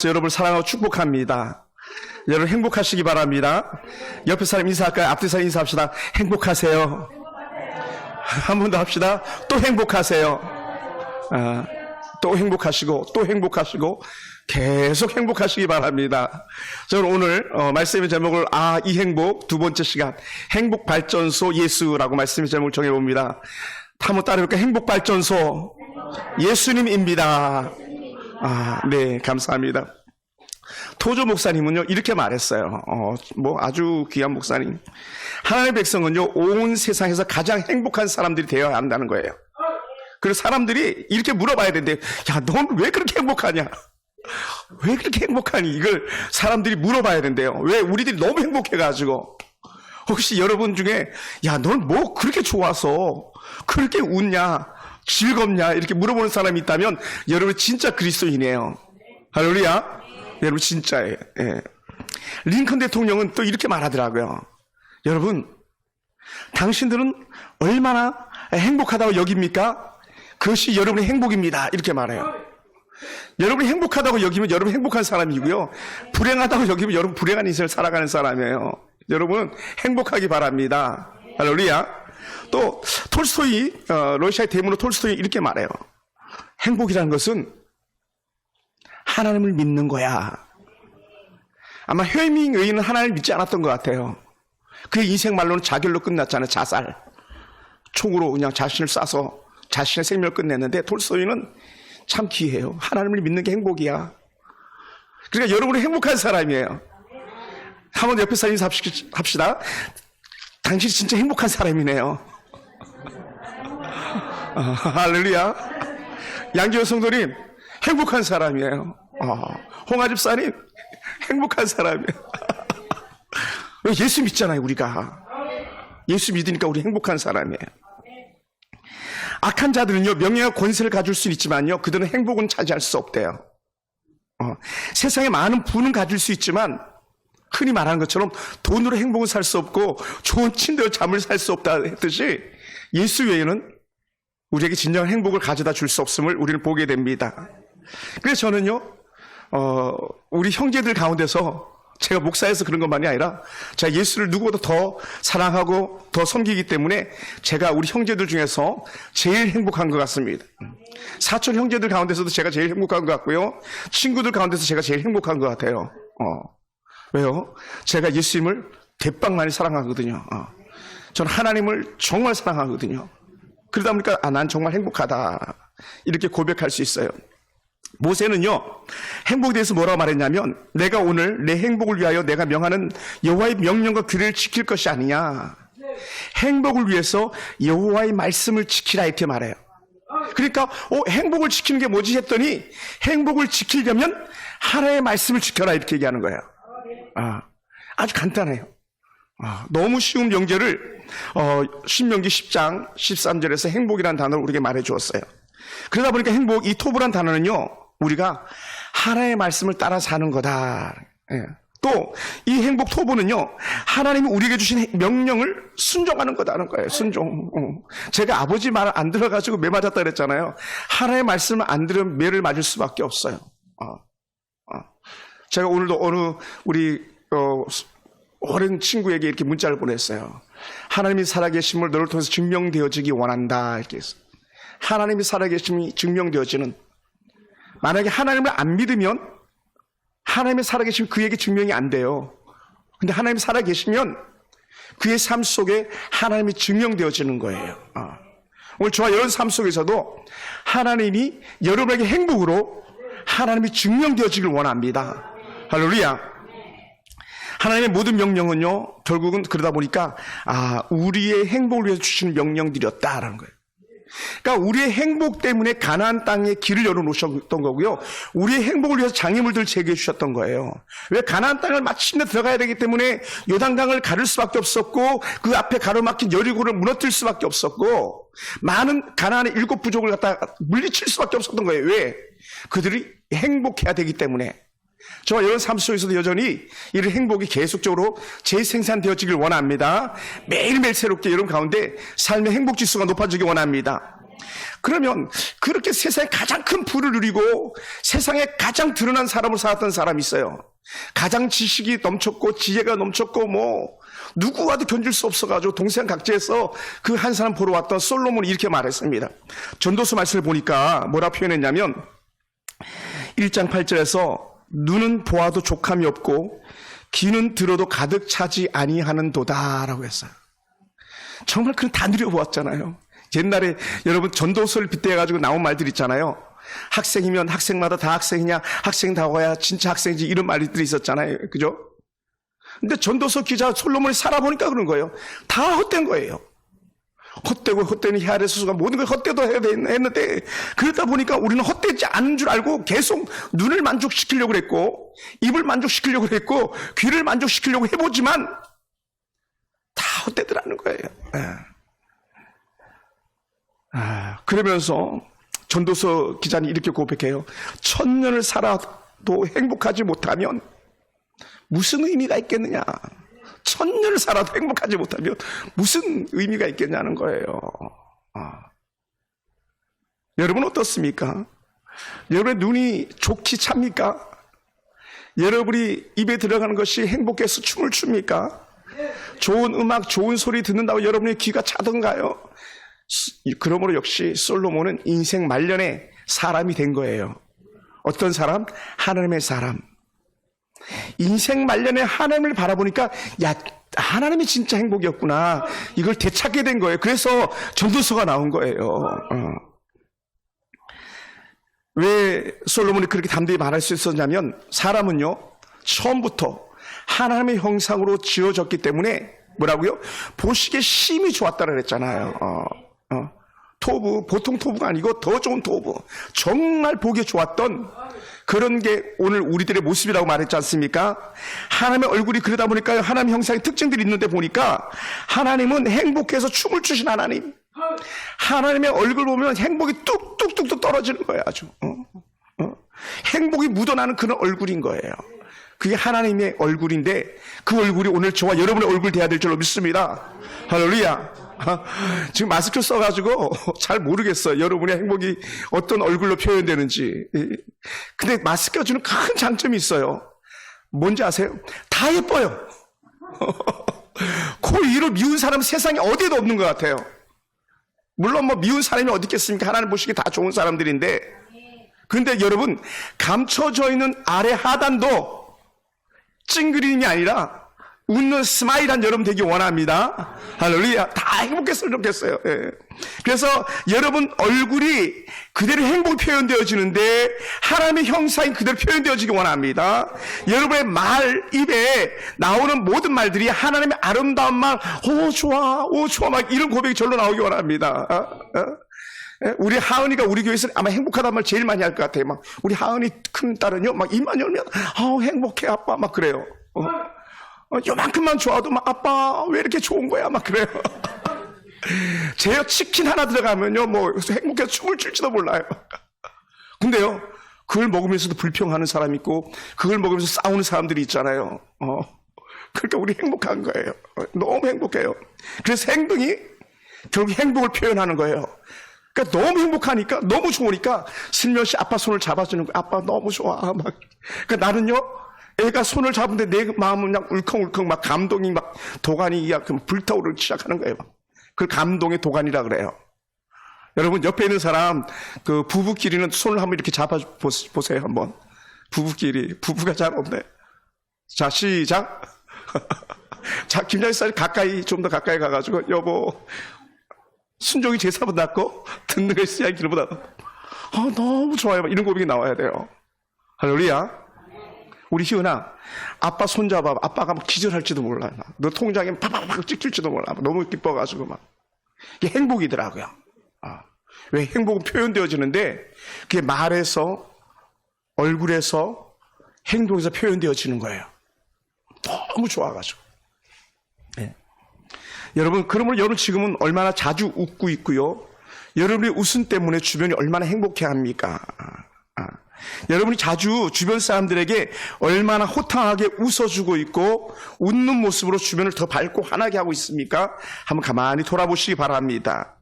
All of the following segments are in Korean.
여러분을 사랑하고 축복합니다. 여러분 행복하시기 바랍니다. 옆에 사람 인사할까요? 앞에 사람 인사합시다. 행복하세요. 한 번 더 합시다. 또 행복하세요. 또 행복하시고 또 행복하시고 계속 행복하시기 바랍니다. 저는 오늘 말씀의 제목을 이 행복 두 번째 시간 행복발전소 예수라고 말씀의 제목을 정해봅니다. 한번 따라해볼까요? 행복발전소 예수님입니다. 네, 감사합니다. 토조 목사님은요, 이렇게 말했어요. 아주 귀한 목사님. 하나님의 백성은요, 온 세상에서 가장 행복한 사람들이 되어야 한다는 거예요. 그래서 사람들이 이렇게 물어봐야 되는데, 야, 넌 왜 그렇게 행복하냐? 왜 그렇게 행복하니? 이걸 사람들이 물어봐야 된대요. 왜? 우리들이 너무 행복해가지고. 혹시 여러분 중에, 야, 넌 뭐 그렇게 좋아서, 그렇게 웃냐? 즐겁냐? 이렇게 물어보는 사람이 있다면 여러분 진짜 그리스도인이에요. 할렐루야. 여러분 진짜예요. 예. 링컨 대통령은 또 이렇게 말하더라고요. 여러분, 당신들은 얼마나 행복하다고 여깁니까? 그것이 여러분의 행복입니다. 이렇게 말해요. 여러분이 행복하다고 여기면 여러분 행복한 사람이고요. 불행하다고 여기면 여러분 불행한 인생을 살아가는 사람이에요. 여러분 행복하기 바랍니다. 할렐루야. 또 톨스토이, 러시아의 대문호 톨스토이 이렇게 말해요. 행복이라는 것은 하나님을 믿는 거야. 아마 헤밍웨이는 하나님을 믿지 않았던 것 같아요. 그의 인생 말로는 자결로 끝났잖아요. 자살. 총으로 그냥 자신을 쏴서 자신의 생명을 끝냈는데 톨스토이는 참 귀해요. 하나님을 믿는 게 행복이야. 그러니까 여러분이 행복한 사람이에요. 한번 옆에 사람 인사합시다. 당신이 진짜 행복한 사람이네요. 할렐루야. 양지호 성도님 행복한 사람이에요. 홍아 집사님 행복한 사람이에요. 예수 믿잖아요. 우리가 예수 믿으니까 우리 행복한 사람이에요. 악한 자들은요, 명예와 권세를 가질 수는 있지만요, 그들은 행복은 차지할 수 없대요. 세상에 많은 부는 가질 수 있지만 흔히 말하는 것처럼 돈으로 행복을 살 수 없고 좋은 침대로 잠을 살 수 없다 했듯이 예수 외에는 우리에게 진정한 행복을 가져다 줄 수 없음을 우리는 보게 됩니다. 그래서 저는요, 우리 형제들 가운데서 제가 목사에서 그런 것만이 아니라 제가 예수를 누구보다 더 사랑하고 더 섬기기 때문에 제가 우리 형제들 중에서 제일 행복한 것 같습니다. 사촌 형제들 가운데서도 제가 제일 행복한 것 같고요. 친구들 가운데서 제가 제일 행복한 것 같아요. 왜요? 제가 예수님을 대빵 많이 사랑하거든요. 저는 하나님을 정말 사랑하거든요. 그러다 보니까 난 정말 행복하다 이렇게 고백할 수 있어요. 모세는요, 행복에 대해서 뭐라고 말했냐면, 내가 오늘 내 행복을 위하여 내가 명하는 여호와의 명령과 규례를 지킬 것이 아니냐. 행복을 위해서 여호와의 말씀을 지키라 이렇게 말해요. 그러니까 행복을 지키는 게 뭐지 했더니 행복을 지키려면 하나님의 말씀을 지켜라 이렇게 얘기하는 거예요. 아주 간단해요. 너무 쉬운 명제를 신명기 10장 13절에서 행복이라는 단어를 우리에게 말해 주었어요. 그러다 보니까 행복, 이 토부란 단어는요, 우리가 하나님의 말씀을 따라 사는 거다. 또 이 행복 토부는요, 하나님이 우리에게 주신 명령을 순종하는 거다는 거예요. 순종. 제가 아버지 말 안 들어가지고 매 맞았다 그랬잖아요. 하나님의 말씀을 안 들으면 매를 맞을 수밖에 없어요. 제가 오늘도 어느 우리 오랜 친구에게 이렇게 문자를 보냈어요. 하나님이 살아계심을 너를 통해서 증명되어지기 원한다 이렇게 했어요. 하나님이 살아계심이 증명되어지는, 만약에 하나님을 안 믿으면 하나님의 살아계심이 그에게 증명이 안 돼요. 근데 하나님이 살아계시면 그의 삶 속에 하나님이 증명되어지는 거예요. 오늘 저와 여러분 삶 속에서도 하나님이 여러분에게 행복으로 하나님이 증명되어지길 원합니다. 할렐루야. 하나님의 모든 명령은요, 결국은 그러다 보니까 우리의 행복을 위해서 주시는 명령들이었다라는 거예요. 그러니까 우리의 행복 때문에 가나안 땅에 길을 열어놓으셨던 거고요, 우리의 행복을 위해서 장애물들을 제거해 주셨던 거예요. 왜? 가나안 땅을 마침내 들어가야 되기 때문에 요단강을 가를 수밖에 없었고, 그 앞에 가로막힌 여리고를 무너뜨릴 수밖에 없었고, 많은 가나안의 7 부족을 갖다가 물리칠 수밖에 없었던 거예요. 왜? 그들이 행복해야 되기 때문에. 저와 여러분 삶 속에서도 여전히 이런 행복이 계속적으로 재생산되어지길 원합니다. 매일매일 새롭게 여러분 가운데 삶의 행복지수가 높아지길 원합니다. 그러면 그렇게 세상에 가장 큰 부를 누리고 세상에 가장 드러난 사람으로 살았던 사람이 있어요. 가장 지식이 넘쳤고 지혜가 넘쳤고 뭐 누구와도 견줄 수 없어가지고 동생 각지에서 그 한 사람 보러 왔던 솔로몬이 이렇게 말했습니다. 전도서 말씀을 보니까 뭐라 표현했냐면 1장 8절에서 눈은 보아도 족함이 없고 귀는 들어도 가득 차지 아니하는도다라고 했어요. 정말 그런 다 누려보았잖아요. 옛날에 여러분 전도서를 빗대가지고 나온 말들 있잖아요. 학생이면 학생마다 다 학생이냐, 학생다워야 진짜 학생이지, 이런 말들이 있었잖아요. 그죠? 근데 전도서 기자 솔로몬이 살아보니까 그런 거예요. 다 헛된 거예요. 헛되고 헛되는 헤아레스수가 모든 걸 헛되도 해야 했는데, 그러다 보니까 우리는 헛되지 않은 줄 알고 계속 눈을 만족시키려고 그랬고, 입을 만족시키려고 그랬고, 귀를 만족시키려고 해보지만 다 헛되더라는 거예요. 그러면서 전도서 기자는 이렇게 고백해요. 1000년을 살아도 행복하지 못하면 무슨 의미가 있겠느냐. 1000년을 살아도 행복하지 못하면 무슨 의미가 있겠냐는 거예요. 여러분 어떻습니까? 여러분의 눈이 좋기 찹니까? 여러분이 입에 들어가는 것이 행복해서 춤을 춥니까? 좋은 음악, 좋은 소리 듣는다고 여러분의 귀가 차던가요? 그러므로 역시 솔로몬은 인생 말년에 사람이 된 거예요. 어떤 사람? 하나님의 사람. 인생 말년에 하나님을 바라보니까 야, 하나님이 진짜 행복이었구나. 이걸 되찾게 된 거예요. 그래서 전도서가 나온 거예요. 왜 솔로몬이 그렇게 담대히 말할 수 있었냐면 사람은요, 처음부터 하나님의 형상으로 지어졌기 때문에 뭐라고요? 보시기에 심이 좋았다고 그랬잖아요. 토부, 보통 토부가 아니고 더 좋은 토부, 정말 보기 좋았던 그런 게 오늘 우리들의 모습이라고 말했지 않습니까? 하나님의 얼굴이 그러다 보니까 하나님의 형상의 특징들이 있는데 보니까 하나님은 행복해서 춤을 추신 하나님. 하나님의 얼굴 보면 행복이 뚝뚝뚝뚝 떨어지는 거예요. 아주 행복이 묻어나는 그런 얼굴인 거예요. 그게 하나님의 얼굴인데 그 얼굴이 오늘 저와 여러분의 얼굴 돼야 될 줄로 믿습니다. 할렐루야. 지금 마스크 써가지고 잘 모르겠어요. 여러분의 행복이 어떤 얼굴로 표현되는지. 근데 마스크가 주는 큰 장점이 있어요. 뭔지 아세요? 다 예뻐요. 그 이후로 미운 사람은 세상에 어디에도 없는 것 같아요. 물론 뭐 미운 사람이 어디 있겠습니까? 하나님 보시기에 다 좋은 사람들인데, 그런데 여러분 감춰져 있는 아래 하단도 찡그리는 게 아니라 웃는 스마일한 여러분 되기 원합니다. 할렐루야. 다 행복했으면 좋겠어요. 예. 그래서 여러분 얼굴이 그대로 행복이 표현되어지는데 하나님의 형상이 그대로 표현되어지기 원합니다. 여러분의 말, 입에 나오는 모든 말들이 하나님의 아름다운 말, 오 좋아, 오 좋아, 막 이런 고백이 절로 나오기 원합니다. 우리 하은이가 우리 교회에서 아마 행복하다는 말 제일 많이 할 것 같아요. 막 우리 하은이 큰 딸은요, 막 입만 열면 행복해 아빠, 막 그래요. 요만큼만 좋아도 막 아빠 왜 이렇게 좋은 거야, 막 그래요. 제가 치킨 하나 들어가면요, 뭐 행복해서 춤을 출지도 몰라요. 근데요, 그걸 먹으면서도 불평하는 사람이 있고 그걸 먹으면서 싸우는 사람들이 있잖아요. 그러니까 우리 행복한 거예요. 너무 행복해요. 그래서 행동이 결국 행복을 표현하는 거예요. 그러니까 너무 행복하니까, 너무 좋으니까 슬며시 아빠 손을 잡아주는 거예요. 아빠 너무 좋아, 막. 그러니까 나는요, 애가 손을 잡는데 내 마음은 그냥 울컹울컹 막 감동이 막 도가니 불타오르기 시작하는 거예요. 그걸 감동의 도가니라 그래요. 여러분 옆에 있는 사람 그 부부끼리는 손을 한번 이렇게 잡아 보세요. 한번 부부끼리. 부부가 잘 없네. 자, 시작. 자, 김장사님 가까이, 좀 더 가까이 가가지고 여보 순종이 제사보다 낫고 듣는 것이 씨앗 기름보다 너무 좋아요. 이런 고백이 나와야 돼요. 할렐루야. 우리 희은아, 아빠 손잡아. 아빠가 막 기절할지도 몰라. 너 통장에 팍팍팍 찍힐지도 몰라. 너무 기뻐가지고 막. 이게 행복이더라고요. 왜 행복은 표현되어지는데 그게 말에서, 얼굴에서, 행동에서 표현되어지는 거예요. 너무 좋아가지고. 네. 여러분, 그러므로 여러분 지금은 얼마나 자주 웃고 있고요. 여러분의 웃음 때문에 주변이 얼마나 행복해합니까? 여러분이 자주 주변 사람들에게 얼마나 호탕하게 웃어주고 있고 웃는 모습으로 주변을 더 밝고 환하게 하고 있습니까? 한번 가만히 돌아보시기 바랍니다.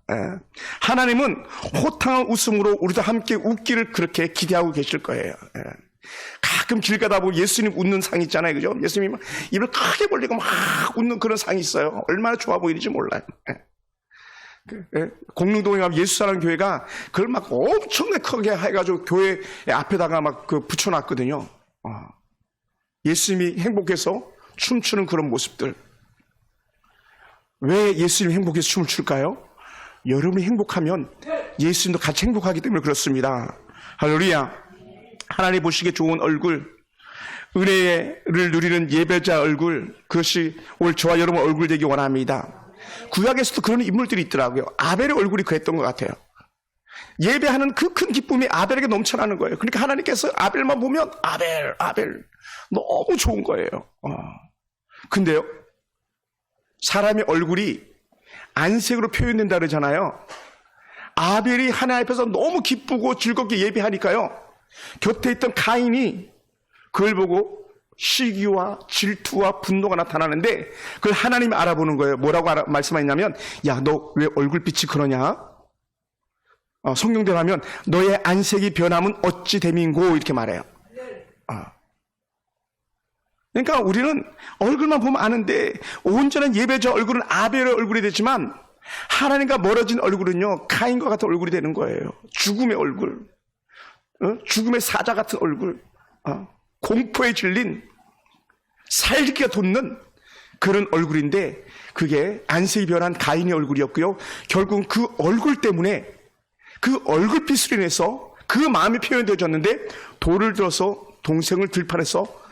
하나님은 호탕한 웃음으로 우리도 함께 웃기를 그렇게 기대하고 계실 거예요. 가끔 길 가다 보면 예수님 웃는 상 있잖아요. 그죠? 예수님이 막 입을 크게 벌리고 막 웃는 그런 상이 있어요. 얼마나 좋아 보이는지 몰라요. 공릉동에 가면 예수사랑 교회가 그걸 막 엄청나게 크게 해가지고 교회 앞에다가 막 그 붙여놨거든요. 예수님이 행복해서 춤추는 그런 모습들. 왜 예수님이 행복해서 춤을 출까요? 여러분이 행복하면 예수님도 같이 행복하기 때문에 그렇습니다. 할렐루야. 하나님 보시기에 좋은 얼굴, 은혜를 누리는 예배자 얼굴, 그것이 오늘 저와 여러분 얼굴 되기 원합니다. 구약에서도 그런 인물들이 있더라고요. 아벨의 얼굴이 그랬던 것 같아요. 예배하는 그 큰 기쁨이 아벨에게 넘쳐나는 거예요. 그러니까 하나님께서 아벨만 보면 아벨 너무 좋은 거예요. 근데요, 사람의 얼굴이 안색으로 표현된다 그러잖아요. 아벨이 하나님 앞에서 너무 기쁘고 즐겁게 예배하니까요, 곁에 있던 가인이 그걸 보고 시기와 질투와 분노가 나타나는데 그걸 하나님이 알아보는 거예요. 뭐라고 말씀하냐면, 야, 너 왜 얼굴빛이 그러냐? 성경대로 하면 너의 안색이 변하면 어찌 됨인고 이렇게 말해요. 그러니까 우리는 얼굴만 보면 아는데 온전한 예배자 얼굴은 아벨의 얼굴이 되지만 하나님과 멀어진 얼굴은요, 가인과 같은 얼굴이 되는 거예요. 죽음의 얼굴, 죽음의 사자 같은 얼굴, 공포에 질린 살기가 돋는 그런 얼굴인데 그게 안색이 변한 가인의 얼굴이었고요. 결국은 그 얼굴 때문에, 그 얼굴빛으로 인해서 그 마음이 표현되어졌는데 돌을 들어서 동생을 들판에서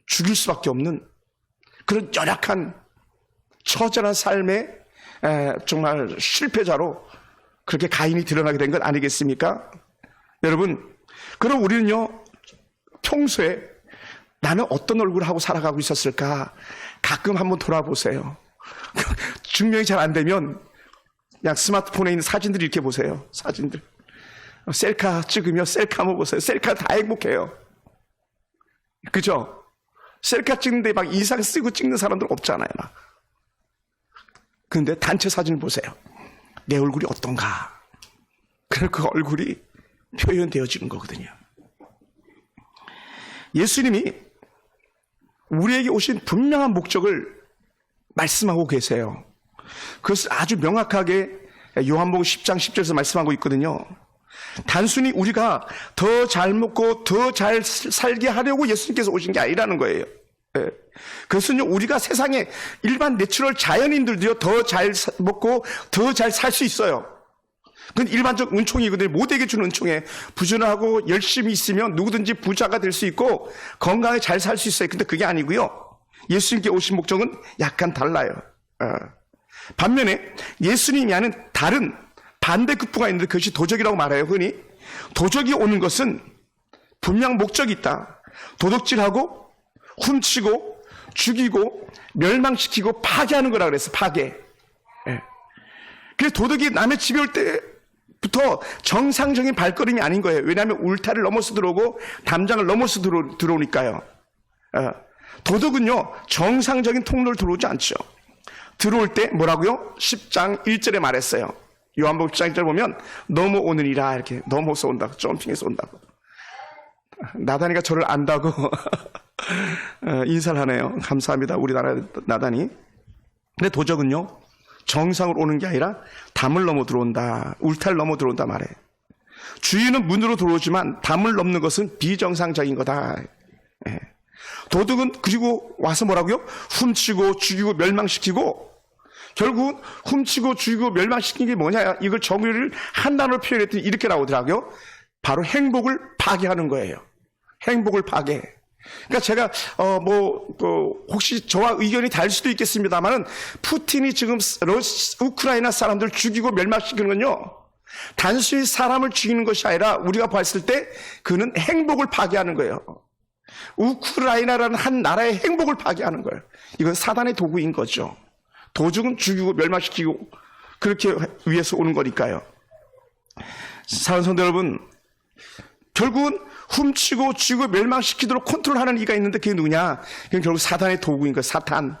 죽일 수밖에 없는 그런 열악한 처절한 삶의 정말 실패자로 그렇게 가인이 드러나게 된 것 아니겠습니까? 여러분, 그럼 우리는요, 평소에 나는 어떤 얼굴을 하고 살아가고 있었을까? 가끔 한번 돌아보세요. 증명이 잘 안 되면 그냥 스마트폰에 있는 사진들 이렇게 보세요. 사진들. 셀카 찍으며 셀카 한번 보세요. 셀카 다 행복해요. 그죠? 셀카 찍는데 막 이상 쓰고 찍는 사람들 없잖아요. 막. 그런데 단체 사진 보세요. 내 얼굴이 어떤가? 그래서 그 얼굴이 표현되어지는 거거든요. 예수님이 우리에게 오신 분명한 목적을 말씀하고 계세요. 그것을 아주 명확하게 요한복음 10장 10절에서 말씀하고 있거든요. 단순히 우리가 더 잘 먹고 더 잘 살게 하려고 예수님께서 오신 게 아니라는 거예요. 그것은요, 우리가 세상에 일반 내추럴 자연인들도요, 더 잘 먹고 더 잘 살 수 있어요. 그건 일반적 은총이거든요. 모두에게 주는 은총에 부지런하고 열심히 있으면 누구든지 부자가 될 수 있고 건강하게 잘 살 수 있어요. 근데 그게 아니고요, 예수님께 오신 목적은 약간 달라요. 반면에 예수님이 하는 다른 반대급부가 있는데 그것이 도적이라고 말해요. 흔히 도적이 오는 것은 분명 목적이 있다. 도둑질하고 훔치고 죽이고 멸망시키고 파괴하는 거라 그랬어. 파괴. 그래서 도둑이 남의 집에 올 때부터 정상적인 발걸음이 아닌 거예요. 왜냐하면 울타리를 넘어서 들어오고 담장을 넘어서 들어오니까요. 도둑은요, 정상적인 통로를 들어오지 않죠. 들어올 때 뭐라고요? 10장 1절에 말했어요. 요한복음 10장 1절 보면 넘어오느니라, 이렇게 넘어서 온다고, 점핑해서 온다고. 나단이가 저를 안다고 인사를 하네요. 감사합니다, 우리나라 나단이. 근데 도적은요, 정상으로 오는 게 아니라 담을 넘어 들어온다, 울타리를 넘어 들어온다 말해. 주인은 문으로 들어오지만 담을 넘는 것은 비정상적인 거다. 도둑은 그리고 와서 뭐라고요? 훔치고 죽이고 멸망시키고, 결국 훔치고 죽이고 멸망시킨 게 뭐냐? 이걸 정의를 한 단어로 표현했더니 이렇게 나오더라고요. 바로 행복을 파괴하는 거예요. 행복을 파괴. 그러니까 제가 혹시 저와 의견이 다를 수도 있겠습니다만은, 푸틴이 지금 우크라이나 사람들 죽이고 멸망시키는 건요, 단순히 사람을 죽이는 것이 아니라 우리가 봤을 때 그는 행복을 파괴하는 거예요. 우크라이나라는 한 나라의 행복을 파괴하는 거예요. 이건 사단의 도구인 거죠. 도둑은 죽이고 멸망시키고 그렇게 위해서 오는 거니까요. 사랑하는 성도 여러분, 결국은 훔치고 죽이고 멸망시키도록 컨트롤하는 이가 있는데 그게 누구냐? 그건 결국 사단의 도구인 거예요. 사탄.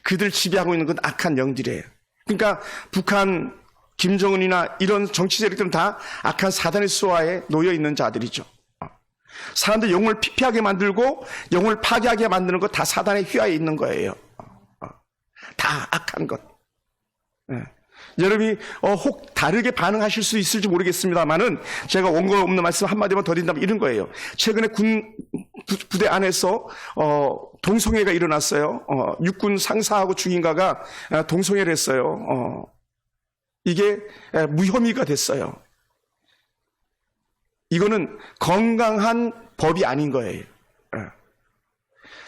그들 지배하고 있는 건 악한 영들이에요. 그러니까 북한 김정은이나 이런 정치 세력들은 다 악한 사단의 수하에 놓여 있는 자들이죠. 사람들 영혼을 피폐하게 만들고 영혼을 파괴하게 만드는 것 다 사단의 휘하에 있는 거예요. 다 악한 것. 여러분이 혹 다르게 반응하실 수 있을지 모르겠습니다만은 제가 원고 없는 말씀 한마디만 더 드린다면 이런 거예요. 최근에 군 부대 안에서 동성애가 일어났어요. 육군 상사하고 중인가가 동성애를 했어요. 이게 무혐의가 됐어요. 이거는 건강한 법이 아닌 거예요.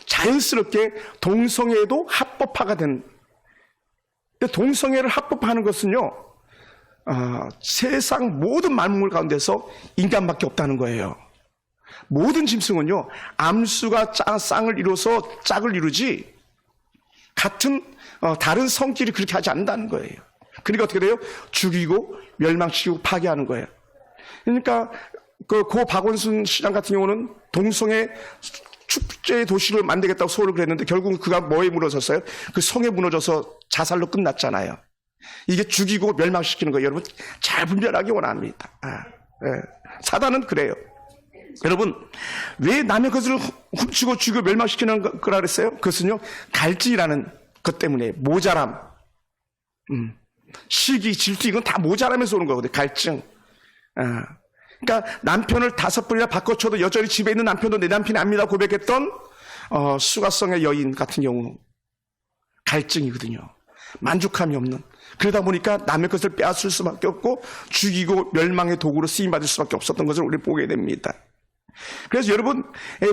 자연스럽게 동성애도 합법화가 된. 동성애를 합법화하는 것은요, 세상 모든 만물 가운데서 인간밖에 없다는 거예요. 모든 짐승은요, 암수가 쌍을 이뤄서 짝을 이루지 같은 다른 성질이 그렇게 하지 않는다는 거예요. 그러니까 어떻게 돼요? 죽이고 멸망시키고 파괴하는 거예요. 그러니까 고 박원순 시장 같은 경우는 동성애 축제 도시를 만들겠다고 소를 그랬는데 결국 그가 뭐에 무너졌어요? 그 성에 무너져서 자살로 끝났잖아요. 이게 죽이고 멸망시키는 거예요. 여러분 잘 분별하기 원합니다. 사단은 그래요. 여러분 왜 남의 것을 훔치고 죽이고 멸망시키는 거라 그랬어요? 그것은요 갈증이라는 것 때문에 모자람, 시기, 질투 이건 다 모자라면서 오는 거거든요. 갈증. 그러니까 남편을 5번이나 바꿔쳐도 여전히 집에 있는 남편도 내 남편이 아닙니다 고백했던 수가성의 여인 같은 경우 갈증이거든요. 만족함이 없는. 그러다 보니까 남의 것을 빼앗을 수밖에 없고 죽이고 멸망의 도구로 쓰임받을 수밖에 없었던 것을 우리 보게 됩니다. 그래서 여러분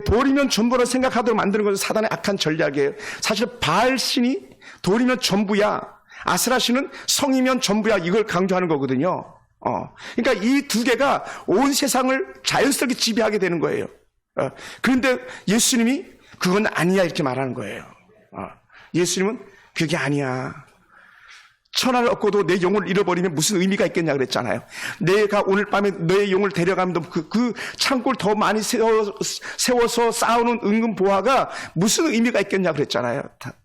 돌이면 전부라 생각하도록 만드는 것은 사단의 악한 전략이에요. 사실 바알신이 돌이면 전부야, 아스라신은 성이면 전부야, 이걸 강조하는 거거든요. 그러니까 이 두 개가 온 세상을 자연스럽게 지배하게 되는 거예요. 그런데 예수님이 그건 아니야 이렇게 말하는 거예요. 예수님은 그게 아니야. 천하를 얻고도 내 영혼을 잃어버리면 무슨 의미가 있겠냐 그랬잖아요. 내가 오늘 밤에 너의 영혼을 데려가면 그 창고를 더 많이 세워서 쌓아놓은 은근 보화가 무슨 의미가 있겠냐 그랬잖아요.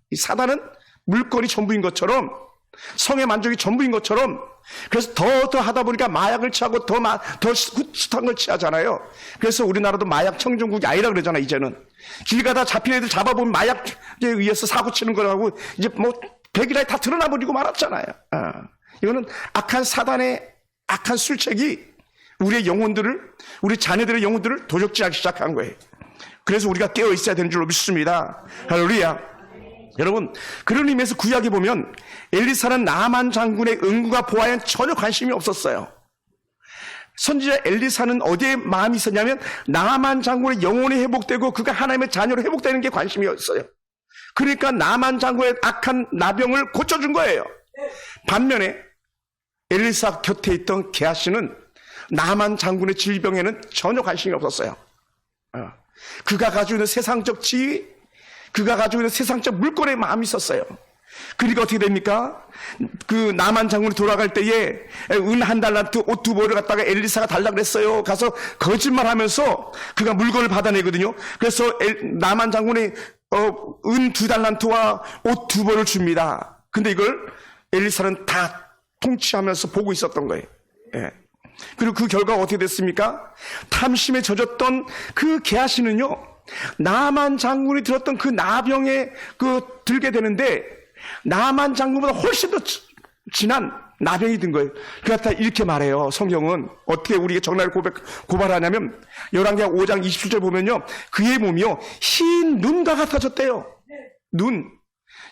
이 사단은 물건이 전부인 것처럼 성의 만족이 전부인 것처럼 그래서 더 하다 보니까 마약을 취하고 더 숱한 걸 취하잖아요. 그래서 우리나라도 마약 청정국이 아니라 그러잖아요. 이제는 길 가다 잡힌 애들 잡아보면 마약에 의해서 사고 치는 거라고 이제 뭐 백일하에 다 드러나 버리고 말았잖아요. 이거는 악한 사단의 악한 술책이 우리의 영혼들을, 우리 자녀들의 영혼들을 도적질하기 시작한 거예요. 그래서 우리가 깨어 있어야 되는 줄 믿습니다. 할렐루야. 여러분 그런 의미에서 구약에 보면 엘리사는 나만 장군의 은구가 보아에는 전혀 관심이 없었어요. 선지자 엘리사는 어디에 마음이 있었냐면 나만 장군의 영혼이 회복되고 그가 하나님의 자녀로 회복되는 게 관심이었어요. 그러니까 나만 장군의 악한 나병을 고쳐준 거예요. 반면에 엘리사 곁에 있던 게하시는 나만 장군의 질병에는 전혀 관심이 없었어요. 그가 가지고 있는 세상적 지위, 그가 가지고 있는 세상적 물건에 마음이 있었어요. 그러니까 어떻게 됩니까? 그 나만 장군이 돌아갈 때에 은 1달란트 옷 2벌을 갖다가 엘리사가 달라고 그랬어요. 가서 거짓말하면서 그가 물건을 받아내거든요. 그래서 나만 장군이 은 2달란트와 옷 2벌을 줍니다. 근데 이걸 엘리사는 다 통치하면서 보고 있었던 거예요. 그리고 그 결과가 어떻게 됐습니까? 탐심에 젖었던 그 게하시는요, 나만 장군이 들었던 그 나병에 들게 되는데 나만 장군보다 훨씬 더 진한 나병이 든 거예요. 그렇다 이렇게 말해요. 성경은 어떻게 우리에게 정략을 고발하냐면 열왕기하 5장 27절 보면요, 그의 몸이요 흰 눈과 같아졌대요. 눈.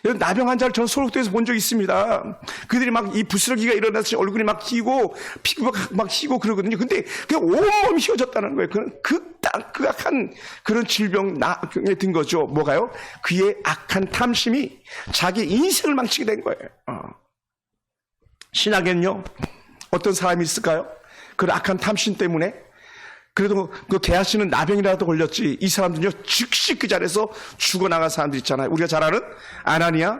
나병 환자를 저는 소록도에서 본 적이 있습니다. 그들이 막 이 부스러기가 일어나서 얼굴이 막 휘고 피부가 막 휘고 그러거든요. 근데 그냥 온몸이 휘어졌다는 거예요. 그 악한 그런 질병에 든 거죠. 뭐가요? 그의 악한 탐심이 자기 인생을 망치게 된 거예요. 신약에는요 어떤 사람이 있을까요? 그 악한 탐심 때문에 그래도 그 게하시는 나병이라도 걸렸지 이 사람들은요 즉시 그 자리에서 죽어나간 사람들 있잖아요. 우리가 잘 아는 아나니아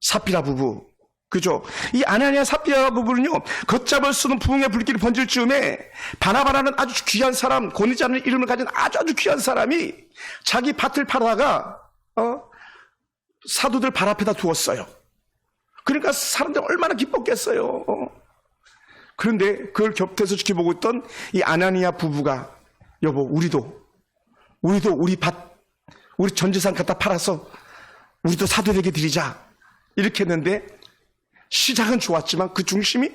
삽비라 부부, 그죠? 이 아나니아 삽비라 부부는요 걷잡을 수 없는 부흥의 불길이 번질 즈음에 바나바라는 아주 귀한 사람, 고니자는 이름을 가진 아주 귀한 사람이 자기 밭을 팔다가 사도들 발 앞에다 두었어요. 그러니까 사람들 얼마나 기뻤겠어요. 그런데 그걸 곁에서 지켜보고 있던 이 아나니아 부부가 여보 우리도 우리 전 재산 갖다 팔아서 우리도 사도에게 드리자 이렇게 했는데 시작은 좋았지만 그 중심이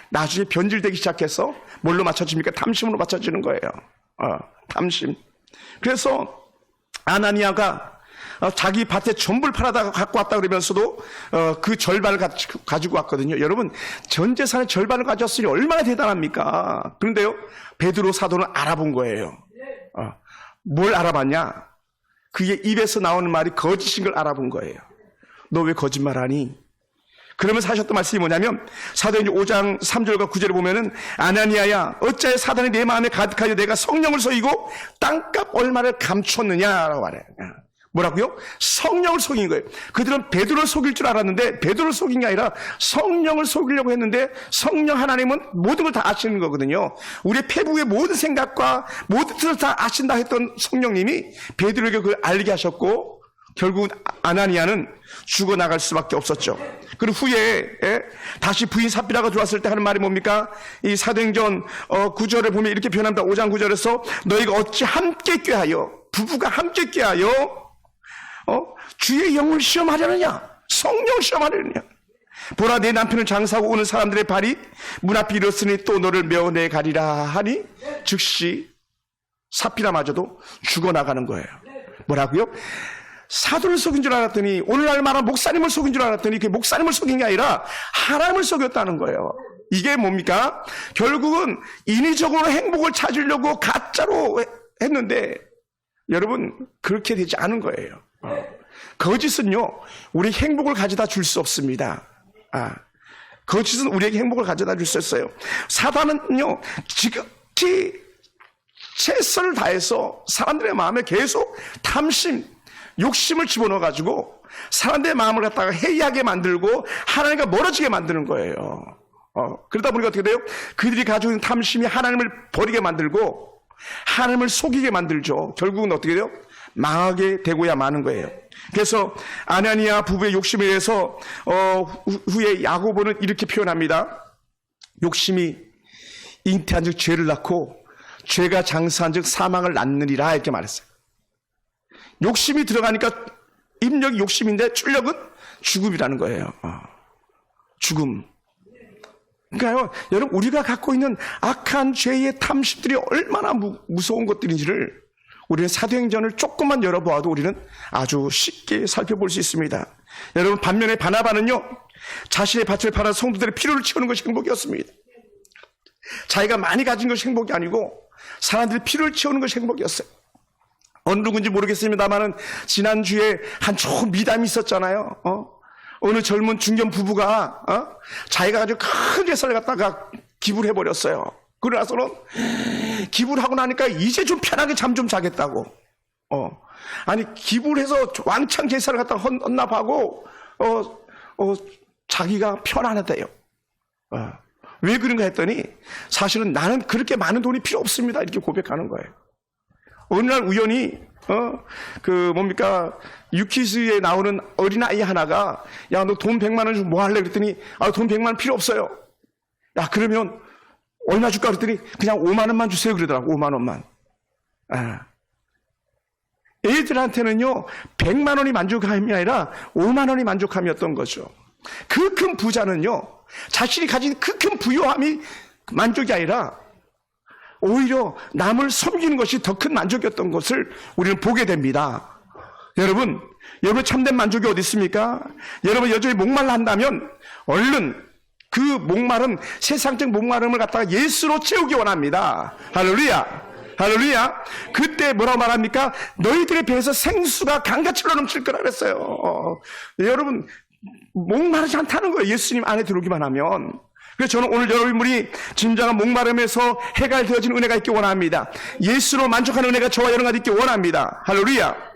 나중에 변질되기 시작해서 뭘로 맞춰집니까? 탐심으로 맞춰지는 거예요. 탐심. 그래서 아나니아가 자기 밭에 전부를 팔아다가 갖고 왔다 그러면서도 그 절반을 가지고 왔거든요. 여러분 전 재산의 절반을 가져왔으니 얼마나 대단합니까? 그런데요 베드로 사도는 알아본 거예요. 뭘 알아봤냐? 그게 입에서 나오는 말이 거짓인 걸 알아본 거예요. 너 왜 거짓말하니? 그러면서 하셨던 말씀이 뭐냐면 사도행전 5장 3절과 9절에 보면은 아나니아야 어찌하여 사단이 내 마음에 가득하여 내가 성령을 속이고 땅값 얼마를 감췄느냐라고 말해요. 뭐라고요? 성령을 속인 거예요. 그들은 베드로를 속일 줄 알았는데 베드로를 속인 게 아니라 성령을 속이려고 했는데 성령 하나님은 모든 걸 다 아시는 거거든요. 우리의 페북의 모든 생각과 모든 뜻을 다 아신다 했던 성령님이 베드로에게 그걸 알게 하셨고 결국은 아나니아는 죽어나갈 수밖에 없었죠. 그리고 후에 다시 부인 삽비라가 들어왔을 때 하는 말이 뭡니까? 이 사도행전 9절에 보면 이렇게 표현합니다. 5장 9절에서 너희가 어찌 함께 꾀하여 부부가 함께 꾀하여 주의 영을 시험하려느냐? 성령을 시험하려느냐? 보라 내 남편은 장사하고 오는 사람들의 발이 문 앞에 이르렀으니 또 너를 메어내 가리라 하니 즉시 삽비라마저도 죽어나가는 거예요. 뭐라고요? 사도를 속인 줄 알았더니 오늘날 말한 목사님을 속인 줄 알았더니 그 목사님을 속인 게 아니라 하나님을 속였다는 거예요. 이게 뭡니까? 결국은 인위적으로 행복을 찾으려고 가짜로 했는데 여러분 그렇게 되지 않은 거예요. 거짓은요 우리 행복을 가져다 줄 수 없습니다. 거짓은 우리에게 행복을 가져다 줄 수 없어요. 사단은요 지극히 최선을 다해서 사람들의 마음에 계속 탐심 욕심을 집어넣어가지고 사람들의 마음을 갖다가 해이하게 만들고 하나님과 멀어지게 만드는 거예요. 그러다 보니까 어떻게 돼요? 그들이 가지고 있는 탐심이 하나님을 버리게 만들고 하나님을 속이게 만들죠. 결국은 어떻게 돼요? 망하게 되고야 마는 거예요. 그래서 아나니아 부부의 욕심에 의해서 후에 야고보는 이렇게 표현합니다. 욕심이 잉태한 즉 죄를 낳고 죄가 장사한 즉 사망을 낳느니라 이렇게 말했어요. 욕심이 들어가니까 입력이 욕심인데 출력은 죽음이라는 거예요. 죽음. 그러니까요, 여러분 우리가 갖고 있는 악한 죄의 탐심들이 얼마나 무서운 것들인지를 우리는 사도행전을 조금만 열어보아도 우리는 아주 쉽게 살펴볼 수 있습니다. 여러분 반면에 바나바는요 자신의 밭을 팔아 성도들의 필요를 채우는 것이 행복이었습니다. 자기가 많이 가진 것이 행복이 아니고 사람들의 필요를 채우는 것이 행복이었어요. 어느 누군지 모르겠습니다만은 지난주에 한 좋은 미담이 있었잖아요. 어느 젊은 중년 부부가 자기가 아주 큰 재산을 갖다가 기부를 해버렸어요. 그러나서는 기부를 하고 나니까 이제 좀 편하게 잠 좀 자겠다고. 아니 기부를 해서 왕창 재산을 갖다가 헌납하고 자기가 편안하대요. 왜 그런가 했더니 사실은 나는 그렇게 많은 돈이 필요 없습니다. 이렇게 고백하는 거예요. 어느 날 우연히 유키즈에 나오는 어린아이 하나가 야 너 돈 100만 원 좀 뭐 할래? 그랬더니 돈 100만 원 필요 없어요. 야 그러면 얼마 줄까? 그랬더니 그냥 5만 원만 주세요 그러더라고. 5만 원만. 애들한테는요 100만 원이 만족함이 아니라 5만 원이 만족함이었던 거죠. 그 큰 부자는요 자신이 가진 그 큰 부요함이 만족이 아니라 오히려 남을 섬기는 것이 더 큰 만족이었던 것을 우리는 보게 됩니다. 여러분 참된 만족이 어디 있습니까? 여러분 여전히 목말라 한다면 얼른 그 목마름, 세상적 목마름을 갖다가 예수로 채우기 원합니다. 할렐루야. 할렐루야. 그때 뭐라고 말합니까? 너희들에 비해서 생수가 강같이 흘러넘칠 거라 그랬어요. 여러분 목마르지 않다는 거예요. 예수님 안에 들어오기만 하면. 그래서 저는 오늘 여러분이 진정한 목마름에서 해갈되어진 은혜가 있기 원합니다. 예수로 만족하는 은혜가 저와 여러분과 있기 원합니다. 할렐루야.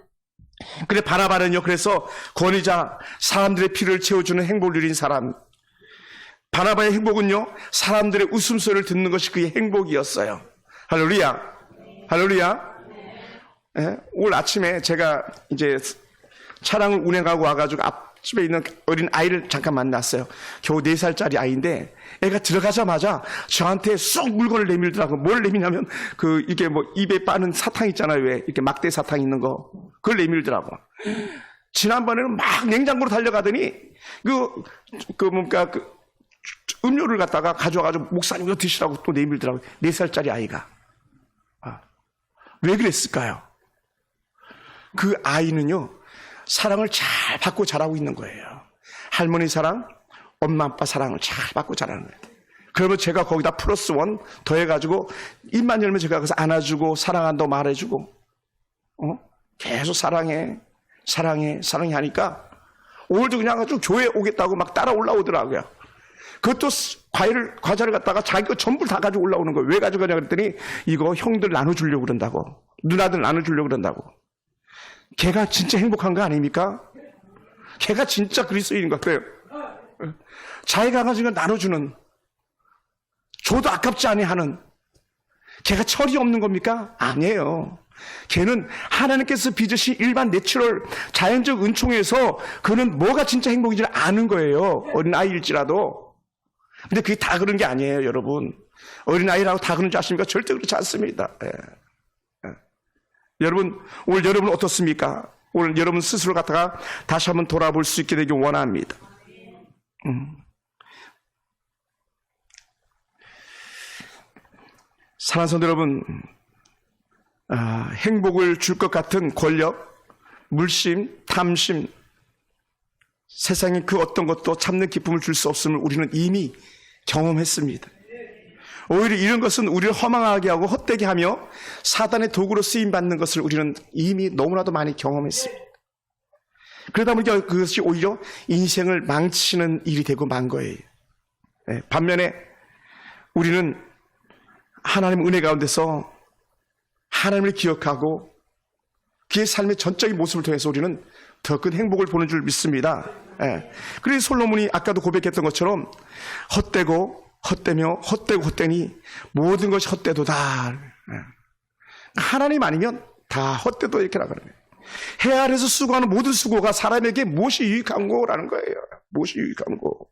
그래 바나바는요 그래서 권위자 사람들의 피를 채워주는 행복을 누린 사람. 바나바의 행복은요 사람들의 웃음소리를 듣는 것이 그의 행복이었어요. 할렐루야. 할렐루야. 오늘 아침에 제가 이제 차량을 운행하고 와가지고 집에 있는 어린 아이를 잠깐 만났어요. 겨우 4살짜리 아이인데 애가 들어가자마자 저한테 쏙 물건을 내밀더라고요. 뭘 내미냐면 이게 뭐 입에 빠는 사탕 있잖아요. 왜 이렇게 막대 사탕 있는 거 그걸 내밀더라고요. 지난번에는 막 냉장고로 달려가더니 음료를 갖다가 가져와가지고 목사님 이거 드시라고 또 내밀더라고요. 4살짜리 아이가. 왜 그랬을까요? 그 아이는요, 사랑을 잘 받고 자라고 있는 거예요. 할머니 사랑, 엄마 아빠 사랑을 잘 받고 자라는 거예요. 그러면 제가 거기다 플러스 원 더해가지고 입만 열면 제가 거기서 안아주고 사랑한다고 말해주고 계속 사랑해 하니까 오늘도 그냥 아주 교회 오겠다고 막 따라 올라오더라고요. 그것도 과자를 갖다가 자기 거 전부 다 가지고 올라오는 거예요. 왜 가져가냐 그랬더니 이거 형들 나눠주려고 그런다고. 누나들 나눠주려고 그런다고. 걔가 진짜 행복한 거 아닙니까? 걔가 진짜 그리스도인인 것 같아요. 자기 강아지가 나눠주는, 줘도 아깝지 않아 하는, 걔가 철이 없는 겁니까? 아니에요. 걔는 하나님께서 빚으신 일반 내추럴 자연적 은총에서 그는 뭐가 진짜 행복인지를 아는 거예요. 어린아이일지라도. 근데 그게 다 그런 게 아니에요, 여러분. 어린아이라고 다 그런 줄 아십니까? 절대 그렇지 않습니다. 여러분, 오늘 여러분 어떻습니까? 오늘 여러분 스스로 갖다가 다시 한번 돌아볼 수 있게 되길 원합니다. 사랑하는 성도 여러분, 행복을 줄 것 같은 권력, 물심, 탐심, 세상에 그 어떤 것도 참는 기쁨을 줄 수 없음을 우리는 이미 경험했습니다. 오히려 이런 것은 우리를 허망하게 하고 헛되게 하며 사단의 도구로 쓰임받는 것을 우리는 이미 너무나도 많이 경험했습니다. 그러다 보니까 그것이 오히려 인생을 망치는 일이 되고 만 거예요. 반면에 우리는 하나님 은혜 가운데서 하나님을 기억하고 그의 삶의 전적인 모습을 통해서 우리는 더 큰 행복을 보는 줄 믿습니다. 그래서 솔로몬이 아까도 고백했던 것처럼 헛되며 헛되니 모든 것이 헛되도다. 하나님 아니면 다 헛되도 이렇게 나가는 거예요. 해 아래에서 수고하는 모든 수고가 사람에게 무엇이 유익한 거라는 거예요. 무엇이 유익한 거.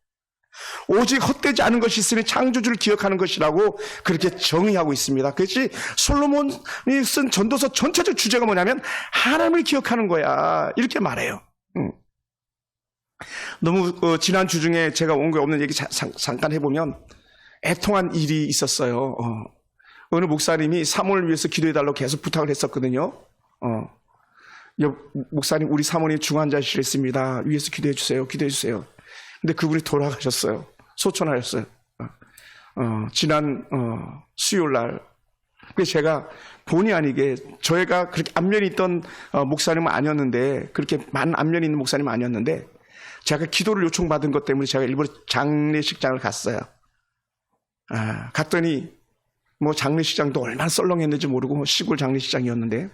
오직 헛되지 않은 것이 있으니 창조주를 기억하는 것이라고 그렇게 정의하고 있습니다. 그것이 솔로몬이 쓴 전도서 전체적 주제가 뭐냐면 하나님을 기억하는 거야. 이렇게 말해요. 너무 지난 주 중에 제가 온 거에 없는 얘기 잠깐 해보면 애통한 일이 있었어요. 어느 목사님이 사모를 위해서 기도해달라고 계속 부탁을 했었거든요. 목사님 우리 사모님 중환자실에 있습니다. 위에서 기도해 주세요. 기도해 주세요. 근데 그분이 돌아가셨어요. 소천하셨어요. 지난 수요일 날. 그래서 제가 본의 아니게 저희가 그렇게 안면이 있던 목사님은 아니었는데 그렇게 많은 안면이 있는 목사님은 아니었는데 제가 기도를 요청받은 것 때문에 제가 일부러 장례식장을 갔어요. 갔더니 뭐 장례식장도 얼마나 썰렁했는지 모르고 시골 장례식장이었는데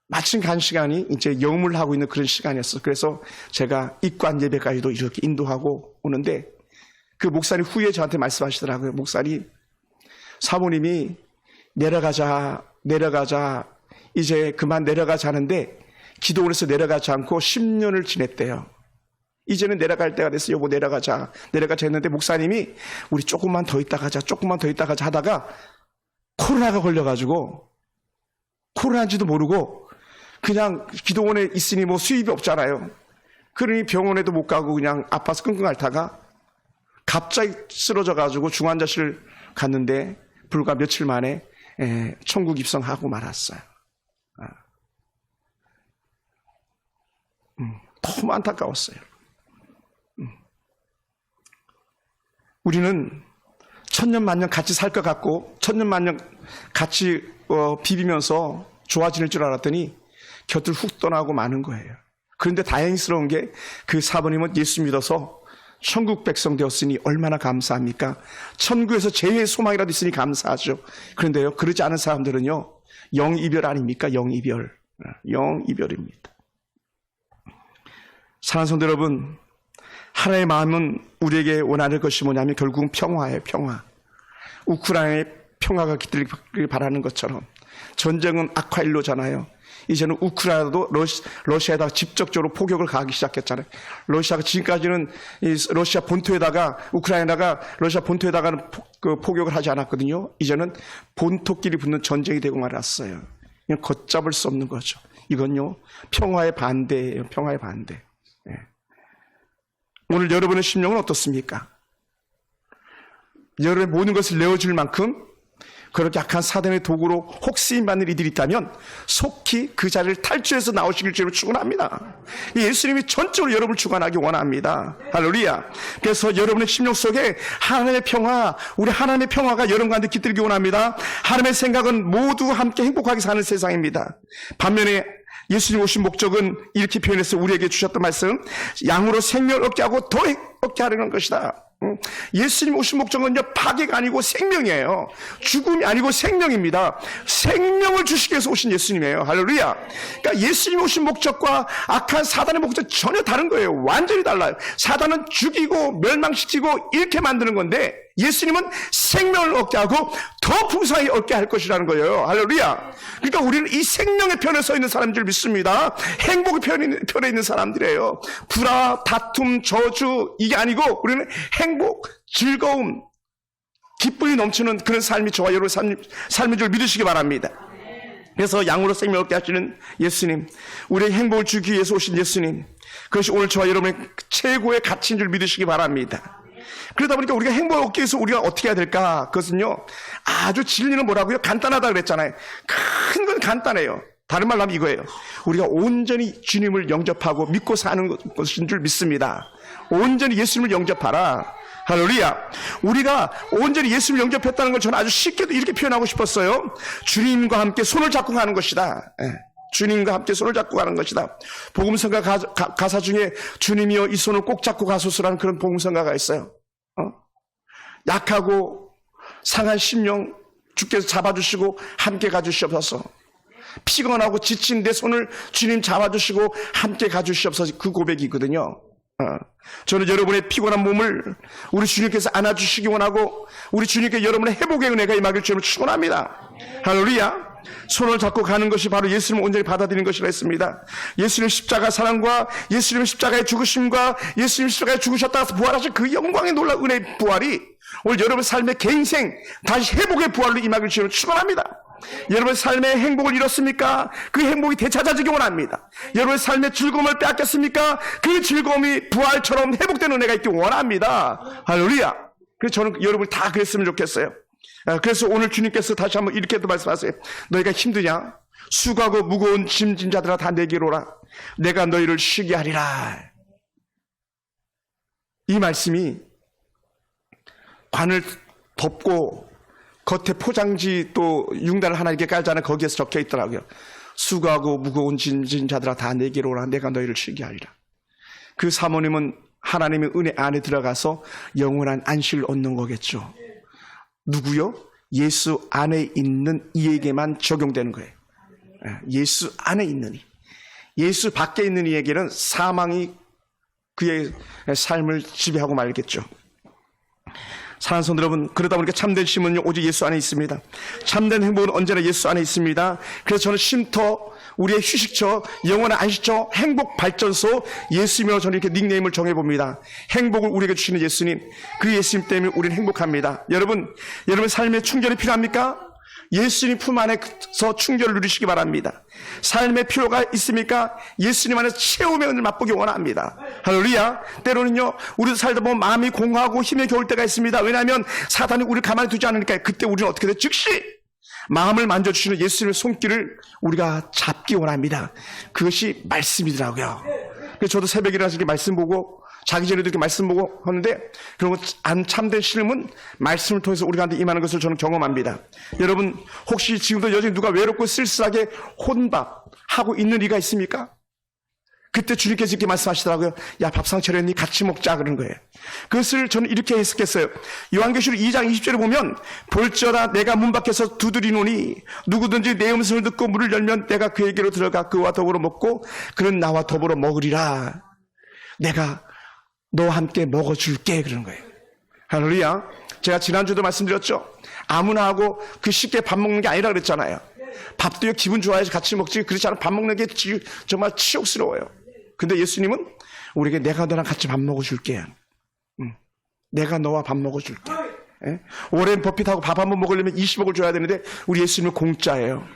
마침 간 시간이 이제 영음을 하고 있는 그런 시간이었어요. 그래서 제가 입관 예배까지도 이렇게 인도하고 오는데 그 목사님 후에 저한테 말씀하시더라고요. 목사님, 사모님이 내려가자 이제 그만 내려가자 하는데 기도를 해서 내려가지 않고 10년을 지냈대요. 이제는 내려갈 때가 됐어. 여보 내려가자 했는데 목사님이 우리 조금만 더 있다 가자 하다가 코로나가 걸려가지고 코로나인지도 모르고 그냥 기도원에 있으니 뭐 수입이 없잖아요. 그러니 병원에도 못 가고 그냥 아파서 끙끙 앓다가 갑자기 쓰러져가지고 중환자실 갔는데 불과 며칠 만에 천국 입성하고 말았어요. 너무 안타까웠어요. 우리는 천년만년 같이 살 것 같고 천년만년 같이 비비면서 좋아질 줄 알았더니 곁을 훅 떠나고 마는 거예요. 그런데 다행스러운 게 그 사모님은 예수 믿어서 천국 백성 되었으니 얼마나 감사합니까? 천국에서 제외의 소망이라도 있으니 감사하죠. 그런데요, 그러지 않은 사람들은요, 영이별 아닙니까? 영이별입니다. 사랑하는 성도 여러분, 하나님의 마음은 우리에게 원하는 것이 뭐냐면 결국은 평화예요. 평화. 우크라이나의 평화가 깃들길 바라는 것처럼 전쟁은 악화일로잖아요. 이제는 우크라이나도 러시아에다가 직접적으로 포격을 가하기 시작했잖아요. 러시아가 지금까지는 이 러시아 본토에다가 우크라이나가 러시아 본토에다가는 포격을 하지 않았거든요. 이제는 본토끼리 붙는 전쟁이 되고 말았어요. 그냥 걷잡을 수 없는 거죠. 이건요 평화의 반대예요. 평화의 반대. 예. 오늘 여러분의 심령은 어떻습니까? 여러분의 모든 것을 내어줄 만큼 그렇게 약한 사단의 도구로 혹시 받는 이들이 있다면 속히 그 자리를 탈출해서 나오시길 주로 축원합니다. 예수님이 전적으로 여러분을 축원하기 원합니다. 할렐루야. 그래서 여러분의 심령 속에 하나님의 평화, 우리 하나님의 평화가 여러분 가운데 깃들기 원합니다. 하나님의 생각은 모두 함께 행복하게 사는 세상입니다. 반면에 예수님 오신 목적은 이렇게 표현해서 우리에게 주셨던 말씀, 양으로 생명을 얻게 하고 더 얻게 하려는 것이다. 예수님 오신 목적은요 파괴가 아니고 생명이에요. 죽음이 아니고 생명입니다. 생명을 주시기 위해서 오신 예수님이에요. 할렐루야. 그러니까 예수님 오신 목적과 악한 사단의 목적 전혀 다른 거예요. 완전히 달라요. 사단은 죽이고 멸망시키고 이렇게 만드는 건데 예수님은 생명을 얻게 하고 더 풍성하게 얻게 할 것이라는 거예요. 할렐루야. 그러니까 우리는 이 생명의 편에 서 있는 사람인 줄 믿습니다. 행복의 편에 있는 사람들이에요. 불화, 다툼, 저주 이게 아니고 우리는 행복, 즐거움, 기쁨이 넘치는 그런 삶이 저와 여러분의 삶인 줄 믿으시기 바랍니다. 그래서 양으로 생명을 얻게 하시는 예수님, 우리의 행복을 주기 위해서 오신 예수님, 그것이 오늘 저와 여러분의 최고의 가치인 줄 믿으시기 바랍니다. 그러다 보니까 우리가 행복을 얻기 위해서 우리가 어떻게 해야 될까? 그것은요 아주 진리는 뭐라고요? 간단하다 그랬잖아요. 큰 건 간단해요. 다른 말로 하면 이거예요. 우리가 온전히 주님을 영접하고 믿고 사는 것인 줄 믿습니다. 온전히 예수님을 영접하라. 할렐루야. 우리가 온전히 예수님을 영접했다는 걸 저는 아주 쉽게도 이렇게 표현하고 싶었어요. 주님과 함께 손을 잡고 가는 것이다. 주님과 함께 손을 잡고 가는 것이다. 복음성가 가사 중에 주님이여 이 손을 꼭 잡고 가소서라는 그런 복음성가가 있어요. 약하고 상한 심령 주께서 잡아주시고 함께 가주시옵소서. 피곤하고 지친 내 손을 주님 잡아주시고 함께 가주시옵소서. 그 고백이거든요. 저는 여러분의 피곤한 몸을 우리 주님께서 안아주시기 원하고 우리 주님께 여러분의 회복의 은혜가 임하길 주님을 축원합니다. 할렐루야. 손을 잡고 가는 것이 바로 예수님을 온전히 받아들이는 것이라 했습니다. 예수님 십자가 사랑과 예수님 십자가의 죽으심과 예수님 십자가에 죽으셨다 부활하신 그 영광의 놀라운 은혜의 부활이 오늘 여러분 삶의 갱생 다시 회복의 부활로 임하길 주님을 축원합니다. 여러분 삶의 행복을 잃었습니까? 그 행복이 되찾아지기 원합니다. 여러분의 삶의 즐거움을 빼앗겼습니까? 그 즐거움이 부활처럼 회복되는 은혜가 있기 원합니다. 할렐루야. 그래서 저는 여러분 다 그랬으면 좋겠어요. 그래서 오늘 주님께서 다시 한번 이렇게도 말씀하세요. 너희가 힘드냐? 수고하고 무거운 짐진 자들아 다 내게로 오라. 내가 너희를 쉬게 하리라. 이 말씀이 관을 덮고 겉에 포장지 또 융단을 하나 이렇게 깔잖아요. 거기에서 적혀 있더라고요. 수고하고 무거운 짐진 자들아 다 내게로 오라. 내가 너희를 쉬게 하리라. 그 사모님은 하나님의 은혜 안에 들어가서 영원한 안식을 얻는 거겠죠. 누구요? 예수 안에 있는 이에게만 적용되는 거예요. 예수 안에 있는 이. 예수 밖에 있는 이에게는 사망이 그의 삶을 지배하고 말겠죠. 사랑하는 성도 여러분, 그러다 보니까 참된 쉼은 오직 예수 안에 있습니다. 참된 행복은 언제나 예수 안에 있습니다. 그래서 저는 쉼터, 우리의 휴식처, 영원한 안식처, 행복 발전소, 예수님으로 저는 이렇게 닉네임을 정해봅니다. 행복을 우리에게 주시는 예수님, 그 예수님 때문에 우리는 행복합니다. 여러분 삶에 충전이 필요합니까? 예수님 품 안에서 충전을 누리시기 바랍니다. 삶의 필요가 있습니까? 예수님 안에서 체험의 은혜를 맛보기 원합니다. 할렐루야. 때로는요 우리도 살다 보면 마음이 공허하고 힘에 겨울 때가 있습니다. 왜냐하면 사단이 우리를 가만히 두지 않으니까. 그때 우리는 어떻게 돼? 즉시 마음을 만져주시는 예수님의 손길을 우리가 잡기 원합니다. 그것이 말씀이더라고요. 그래서 저도 새벽에 일어나서 이렇게 말씀 보고 자기 전에도 이렇게 말씀 보고 하는데 그런 안 참된 신음은 말씀을 통해서 우리가 임하는 것을 저는 경험합니다. 여러분 혹시 지금도 여전히 누가 외롭고 쓸쓸하게 혼밥하고 있는 이가 있습니까? 그때 주님께서 이렇게 말씀하시더라고요. 야, 밥상 차렸니? 같이 먹자 그런 거예요. 그것을 저는 이렇게 해석했어요. 요한계시록 2장 20절에 보면 볼지어다 내가 문 밖에서 두드리노니 누구든지 내 음성을 듣고 문을 열면 내가 그에게로 들어가 그와 더불어 먹고 그는 나와 더불어 먹으리라. 내가 너와 함께 먹어줄게 그러는 거예요. 할렐루야. 제가 지난주도 말씀드렸죠. 아무나 하고 그 쉽게 밥 먹는 게 아니라 그랬잖아요. 밥도 기분 좋아야지 같이 먹지. 그렇지 않으면 밥 먹는 게 정말 치욕스러워요. 근데 예수님은 우리에게 내가 너랑 같이 밥 먹어줄게. 내가 너와 밥 먹어줄게. 오랜 버핏하고 밥 한번 먹으려면 20억을 줘야 되는데 우리 예수님은 공짜예요.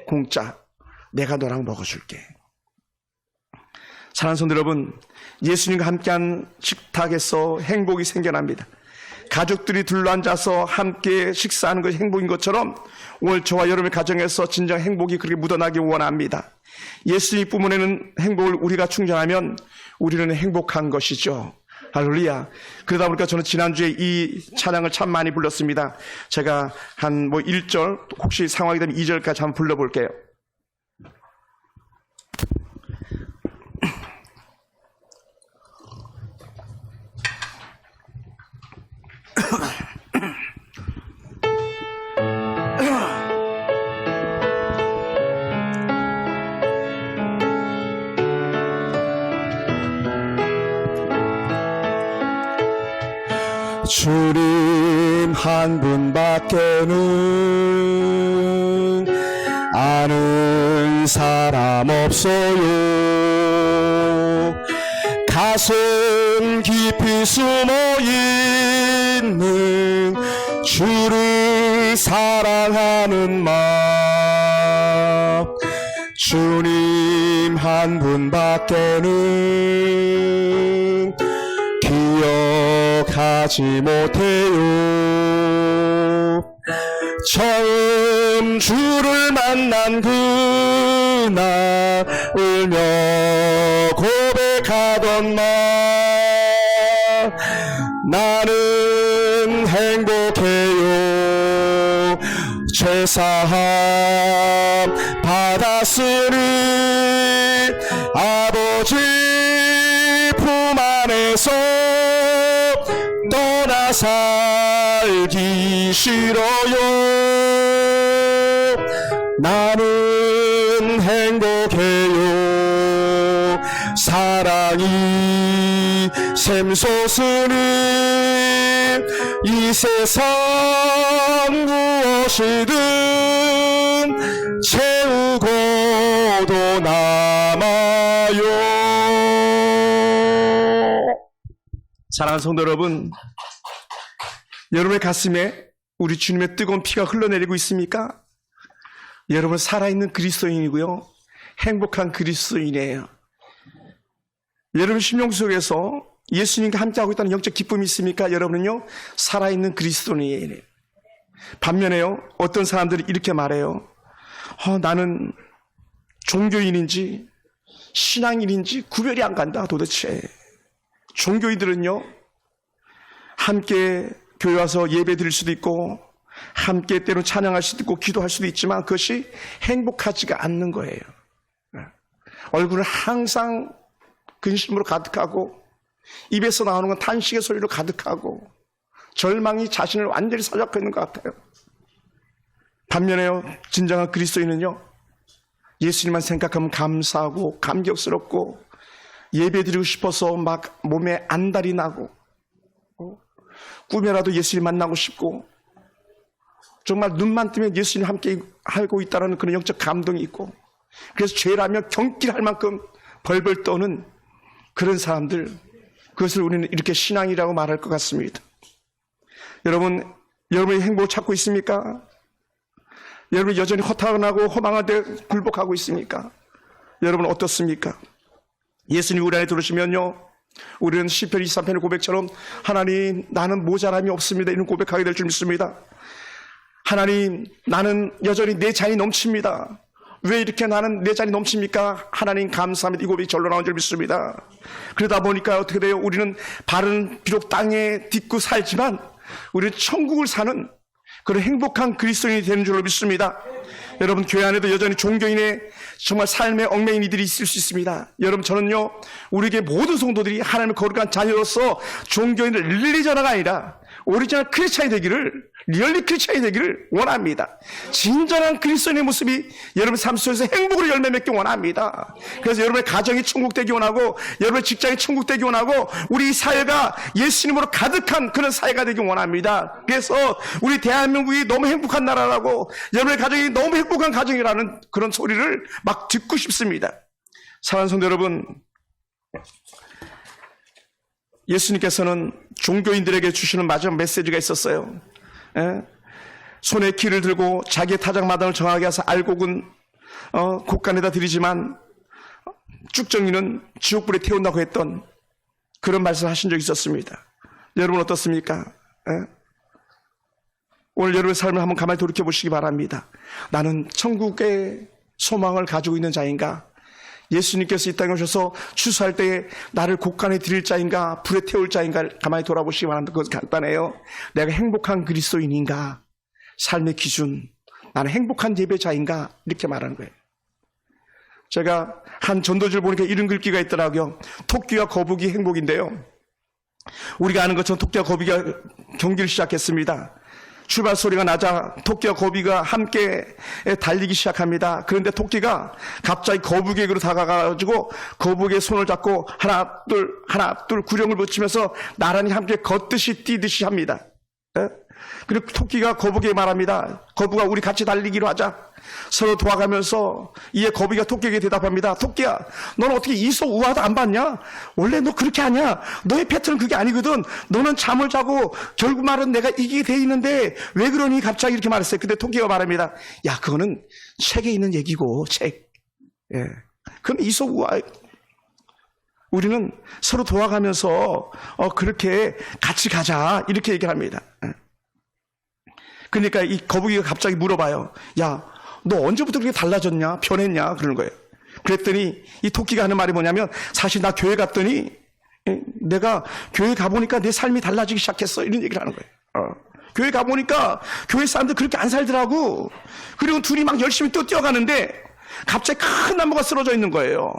공짜. 내가 너랑 먹어줄게. 사랑하는 성도 여러분, 예수님과 함께한 식탁에서 행복이 생겨납니다. 가족들이 둘러앉아서 함께 식사하는 것이 행복인 것처럼 오늘 저와 여러분의 가정에서 진정 행복이 그렇게 묻어나기 원합니다. 예수님 뿜어내는 행복을 우리가 충전하면 우리는 행복한 것이죠. 할렐루야. 그러다 보니까 저는 지난주에 이 찬양을 참 많이 불렀습니다. 제가 한 1절, 혹시 상황이 되면 2절까지 한번 불러볼게요. 주님 한 분밖에는 아는 사람 없어요. 가슴 깊이 숨어있는 주를 사랑하는 마음, 주님 한 분밖에는 기억하지 못해요. 처음 주를 만난 그날 울며 고백하던 말, 나는 행복해요. 죄사함 받았으니 아버지 품 안에서 떠나 살기 싫어요. 나는 행복해요. 사랑이 샘솟으니 이 세상 무엇이든 채우고도 남아요. 사랑하는 성도 여러분, 여러분의 가슴에 우리 주님의 뜨거운 피가 흘러내리고 있습니까? 여러분 살아있는 그리스도인이고요, 행복한 그리스도인이에요. 여러분 심령 속에서 예수님과 함께하고 있다는 영적 기쁨이 있습니까? 여러분은요 살아있는 그리스도인이에요. 반면에요, 어떤 사람들이 이렇게 말해요. 나는 종교인인지 신앙인인지 구별이 안 간다. 도대체 종교인들은요 함께 교회 와서 예배 드릴 수도 있고 함께 때로 찬양할 수도 있고 기도할 수도 있지만 그것이 행복하지가 않는 거예요. 얼굴은 항상 근심으로 가득하고 입에서 나오는 건 탄식의 소리로 가득하고 절망이 자신을 완전히 사로잡고 있는 것 같아요. 반면에요, 진정한 그리스도인은요 예수님만 생각하면 감사하고 감격스럽고 예배드리고 싶어서 막 몸에 안달이 나고 꿈에라도 예수님 만나고 싶고 정말 눈만 뜨면 예수님 함께 하고 있다는 그런 영적 감동이 있고, 그래서 죄라면 경길할 만큼 벌벌 떠는 그런 사람들, 그것을 우리는 이렇게 신앙이라고 말할 것 같습니다. 여러분, 여러분이 행복을 찾고 있습니까? 여러분 여전히 허탄하고 허망한 데 굴복하고 있습니까? 여러분 어떻습니까? 예수님 우리 안에 들어오시면요 우리는 시편 23편의 고백처럼 하나님 나는 모자람이 없습니다 이런 고백하게 될 줄 믿습니다. 하나님 나는 여전히 내 잔이 넘칩니다. 왜 이렇게 나는 내 잔이 넘칩니까? 하나님 감사합니다. 이 고백이 절로 나온 줄 믿습니다. 그러다 보니까 어떻게 돼요? 우리는 발은 비록 땅에 딛고 살지만 우리는 천국을 사는 그런 행복한 그리스도인이 되는 줄로 믿습니다. 여러분 교회 안에도 여전히 종교인의 정말 삶의 얽매인 이들이 있을 수 있습니다. 여러분 저는요 우리에게 모든 성도들이 하나님의 거룩한 자녀로서 종교인을 릴리저너가 아니라 오리지널 크리스찬이 되기를, 리얼리 크리스찬이 되기를 원합니다. 진정한 그리스도인의 모습이 여러분 삶 속에서 행복으로 열매 맺기 원합니다. 그래서 여러분의 가정이 천국되기 원하고, 여러분의 직장이 천국되기 원하고, 우리 사회가 예수님으로 가득한 그런 사회가 되기 원합니다. 그래서 우리 대한민국이 너무 행복한 나라라고, 여러분의 가정이 너무 행복한 가정이라는 그런 소리를 막 듣고 싶습니다. 사랑하는 성도 여러분, 예수님께서는 종교인들에게 주시는 마지막 메시지가 있었어요. 손에 키를 들고 자기의 타작마당을 정하게 해서 알곡은 곳간에다 드리지만 쭉정이는 지옥불에 태운다고 했던 그런 말씀을 하신 적이 있었습니다. 여러분 어떻습니까? 오늘 여러분의 삶을 한번 가만히 돌이켜보시기 바랍니다. 나는 천국의 소망을 가지고 있는 자인가? 예수님께서 이 땅에 오셔서 추수할 때에 나를 곳간에 드릴 자인가, 불에 태울 자인가 가만히 돌아보시기 바랍니다. 그것은 간단해요. 내가 행복한 그리스도인인가? 삶의 기준, 나는 행복한 예배자인가? 이렇게 말하는 거예요. 제가 한 전도지를 보니까 이런 글귀가 있더라고요. 토끼와 거북이 행복인데요, 우리가 아는 것처럼 토끼와 거북이가 경기를 시작했습니다. 출발 소리가 나자 토끼와 거북이가 함께 달리기 시작합니다. 그런데 토끼가 갑자기 거북이에게로 다가가가지고 거북이의 손을 잡고 하나 둘 구령을 붙이면서 나란히 함께 걷듯이 뛰듯이 합니다. 그리고 토끼가 거북이에게 말합니다. 거북아, 우리 같이 달리기로 하자. 서로 도와가면서 이에 거북이가 토끼에게 대답합니다. 토끼야, 너는 어떻게 이소 우화도 안 봤냐? 원래 너 그렇게 하냐? 너의 패턴은 그게 아니거든. 너는 잠을 자고 결국 말은 내가 이기게 돼 있는데 왜 그러니? 갑자기 이렇게 말했어요. 근데 토끼가 말합니다. 야, 그거는 책에 있는 얘기고, 책. 그건 이소 우화. 우리는 서로 도와가면서 그렇게 같이 가자, 이렇게 얘기를 합니다. 그러니까 이 거북이가 갑자기 물어봐요. 야, 너 언제부터 그렇게 달라졌냐? 변했냐? 그러는 거예요. 그랬더니 이 토끼가 하는 말이 뭐냐면, 사실 나 교회 갔더니 내가 교회 가보니까 내 삶이 달라지기 시작했어, 이런 얘기를 하는 거예요. 교회 가보니까 교회 사람들 그렇게 안 살더라고. 그리고 둘이 막 열심히 또 뛰어가는데 갑자기 큰 나무가 쓰러져 있는 거예요.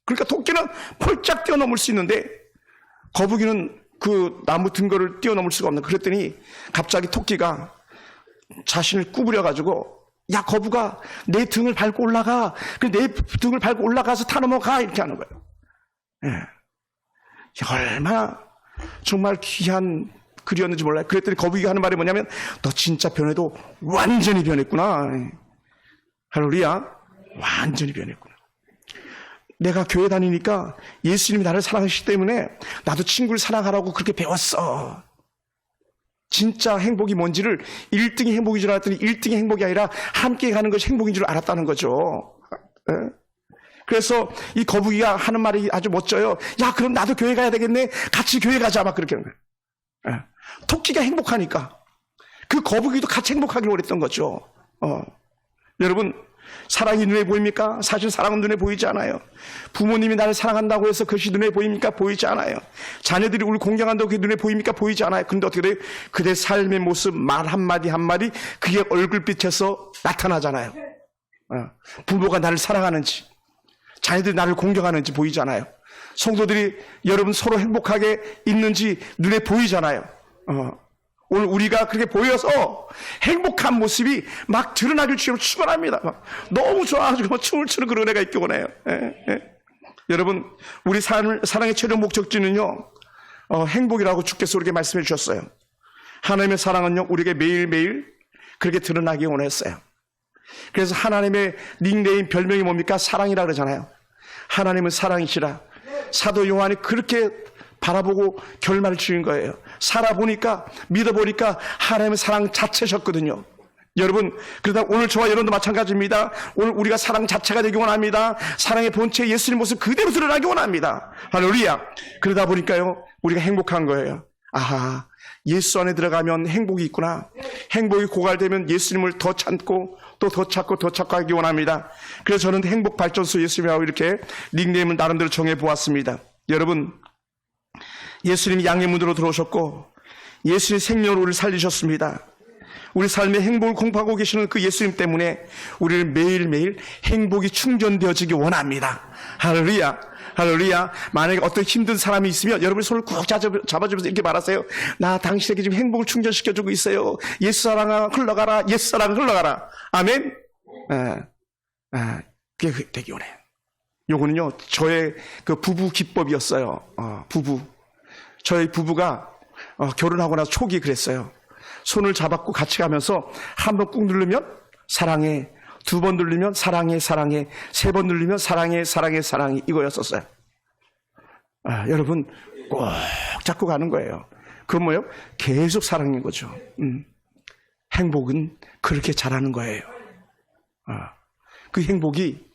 그러니까 토끼는 폴짝 뛰어넘을 수 있는데 거북이는 그 나무 등거를 뛰어넘을 수가 없는. 그랬더니 갑자기 토끼가 자신을 구부려가지고, 야, 거북아, 내 등을 밟고 올라가. 내 등을 밟고 올라가서 타 넘어가. 이렇게 하는 거예요. 얼마나 정말 귀한 글이었는지 몰라요. 그랬더니 거북이가 하는 말이 뭐냐면, 너 진짜 변해도 완전히 변했구나. 할렐루야. 완전히 변했구나. 내가 교회 다니니까 예수님이 나를 사랑하시기 때문에 나도 친구를 사랑하라고 그렇게 배웠어. 진짜 행복이 뭔지를 1등이 행복인 줄 알았더니 1등이 행복이 아니라 함께 가는 것이 행복인 줄 알았다는 거죠. 그래서 이 거북이가 하는 말이 아주 멋져요. 야, 그럼 나도 교회 가야 되겠네. 같이 교회 가자. 막 그렇게 하는 거예요. 토끼가 행복하니까 그 거북이도 같이 행복하기를 원했던 거죠. 여러분, 사랑이 눈에 보입니까? 사실 사랑은 눈에 보이지 않아요. 부모님이 나를 사랑한다고 해서 그것이 눈에 보입니까? 보이지 않아요. 자녀들이 우리 공경한다고 그게 눈에 보입니까? 보이지 않아요. 근데 어떻게 돼요? 그대 삶의 모습, 말 한마디 한마디, 그게 얼굴빛에서 나타나잖아요. 부모가 나를 사랑하는지, 자녀들이 나를 공경하는지 보이지 않아요. 성도들이 여러분 서로 행복하게 있는지 눈에 보이잖아요. 오늘 우리가 그렇게 보여서 행복한 모습이 막 드러나길 주님을 축원합니다. 너무 좋아가지고 춤을 추는 그런 애가 있기 원해요. 여러분, 우리 사랑의 최종 목적지는요, 행복이라고 주께서 우리에게 말씀해 주셨어요. 하나님의 사랑은요, 우리에게 매일매일 그렇게 드러나기 원했어요. 그래서 하나님의 닉네임, 별명이 뭡니까? 사랑이라 그러잖아요. 하나님은 사랑이시라. 사도 요한이 그렇게 바라보고 결말을 지은 거예요. 살아보니까, 믿어보니까 하나님의 사랑 자체셨거든요. 여러분, 그러다 오늘 저와 여러분도 마찬가지입니다. 오늘 우리가 사랑 자체가 되기 원합니다. 사랑의 본체 예수님 모습 그대로 드러나기 원합니다. 할렐루야. 그러다 보니까요, 우리가 행복한 거예요. 아하, 예수 안에 들어가면 행복이 있구나. 행복이 고갈되면 예수님을 더 찾고 또 더 찾고 더 찾고 하기 원합니다. 그래서 저는 행복발전소 예수님이라고 이렇게 닉네임을 나름대로 정해보았습니다. 여러분, 예수님이 양의 문으로 들어오셨고 예수님이 생명으로 우리를 살리셨습니다. 우리 삶의 행복을 공부하고 계시는 그 예수님 때문에 우리는 매일매일 행복이 충전되어지기 원합니다. 할렐루야. 할렐루야. 만약에 어떤 힘든 사람이 있으면 여러분이 손을 꾹 잡아주면서 이렇게 말하세요. 나 당신에게 지금 행복을 충전시켜주고 있어요. 옛사랑아 흘러가라. 옛사랑 흘러가라. 아멘. 그게 되기 원해. 요거는요, 저의 그 부부 기법이었어요. 부부. 저희 부부가 결혼하고 나서 초기에 그랬어요. 손을 잡았고 같이 가면서 한 번 꾹 누르면 사랑해. 두 번 누르면 사랑해, 사랑해. 세 번 누르면 사랑해, 사랑해, 사랑해. 이거였었어요. 여러분, 꼭 잡고 가는 거예요. 그건 뭐예요? 계속 사랑인 거죠. 행복은 그렇게 잘하는 거예요. 그 행복이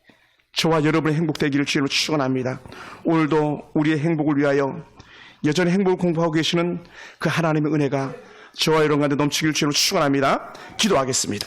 저와 여러분의 행복되기를 주님으로 축원합니다. 오늘도 우리의 행복을 위하여 여전히 행복을 공부하고 계시는 그 하나님의 은혜가 저와 여러분 가운데 넘치기를 주님으로 축원합니다. 기도하겠습니다.